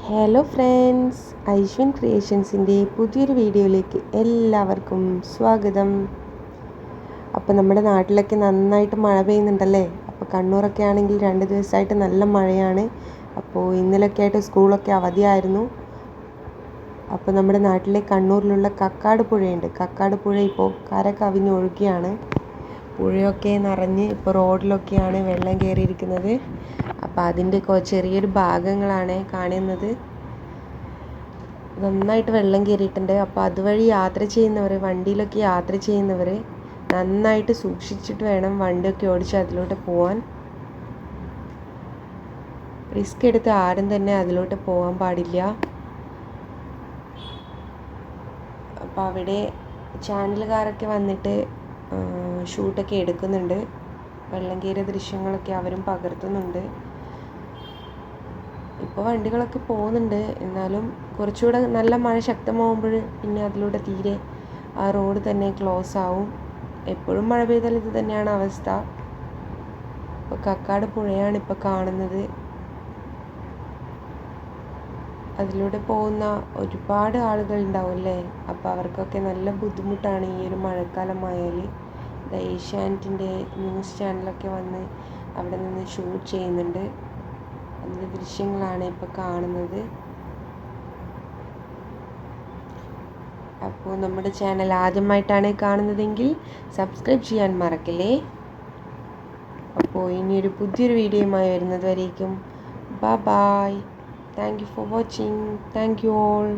Hello friends, ഐശ്വൻ ക്രിയേഷൻസിൻ്റെ പുതിയൊരു വീഡിയോയിലേക്ക് എല്ലാവർക്കും സ്വാഗതം. അപ്പോൾ നമ്മുടെ നാട്ടിലൊക്കെ നന്നായിട്ട് മഴ പെയ്യുന്നുണ്ടല്ലേ. അപ്പോൾ കണ്ണൂരൊക്കെ ആണെങ്കിൽ 2 ദിവസമായിട്ട് നല്ല മഴയാണ്. അപ്പോൾ ഇന്നലെയൊക്കെ ആയിട്ട് സ്കൂളൊക്കെ അവധിയായിരുന്നു. അപ്പോൾ നമ്മുടെ നാട്ടിലെ കണ്ണൂരിലുള്ള കക്കാട് പുഴയുണ്ട്. കക്കാട് പുഴ ഇപ്പോൾ കര കവിഞ്ഞൊഴുകിയാണ്. പുഴയൊക്കെ നിറഞ്ഞ് ഇപ്പോൾ റോഡിലൊക്കെയാണ് വെള്ളം കയറിയിരിക്കുന്നത്. അപ്പോൾ അതിൻ്റെ ചെറിയൊരു ഭാഗങ്ങളാണ് കാണുന്നത്. നന്നായിട്ട് വെള്ളം കയറിയിട്ടുണ്ട്. അപ്പോൾ അതുവഴി യാത്ര ചെയ്യുന്നവർ, വണ്ടിയിലൊക്കെ യാത്ര ചെയ്യുന്നവർ നന്നായിട്ട് സൂക്ഷിച്ചിട്ട് വേണം വണ്ടിയൊക്കെ ഓടിച്ച് അതിലോട്ട് പോകാൻ. റിസ്ക് എടുത്ത് ആരും തന്നെ അതിലോട്ട് പോകാൻ പാടില്ല. അപ്പോൾ അവിടെ ചാനലുകാരൊക്കെ വന്നിട്ട് ഷൂട്ടൊക്കെ എടുക്കുന്നുണ്ട്. വെള്ളം കയറിയ ദൃശ്യങ്ങളൊക്കെ അവരും പകർത്തുന്നുണ്ട്. ഇപ്പോൾ വണ്ടികളൊക്കെ പോകുന്നുണ്ട്. എന്നാലും കുറച്ചുകൂടെ നല്ല മഴ ശക്തമാകുമ്പോൾ പിന്നെ അതിലൂടെ തീരെ ആ റോഡ് തന്നെ ക്ലോസ് ആവും. എപ്പോഴും മഴ പെയ്താൽ ഇത് തന്നെയാണ് അവസ്ഥ. ഇപ്പോൾ കക്കാട് പുഴയാണ് ഇപ്പോൾ കാണുന്നത്. അതിലൂടെ പോകുന്ന ഒരുപാട് ആളുകൾ ഉണ്ടാവുമല്ലേ. അപ്പോൾ അവർക്കൊക്കെ നല്ല ബുദ്ധിമുട്ടാണ് ഈ ഒരു മഴക്കാലമായാൽ. ഏഷ്യാനെറ്റിൻ്റെ ന്യൂസ് ചാനലൊക്കെ വന്ന് അവിടെ നിന്ന് ഷൂട്ട് ചെയ്യുന്നുണ്ട്. അതിൻ്റെ ദൃശ്യങ്ങളാണ് ഇപ്പോൾ കാണുന്നത്. അപ്പോൾ നമ്മുടെ ചാനൽ ആദ്യമായിട്ടാണ് കാണുന്നതെങ്കിൽ സബ്സ്ക്രൈബ് ചെയ്യാൻ മറക്കല്ലേ. അപ്പോൾ ഇനിയൊരു പുതിയൊരു വീഡിയോയുമായി വരുന്നത് വരേക്കും bye. Thank you for watching. Thank you all.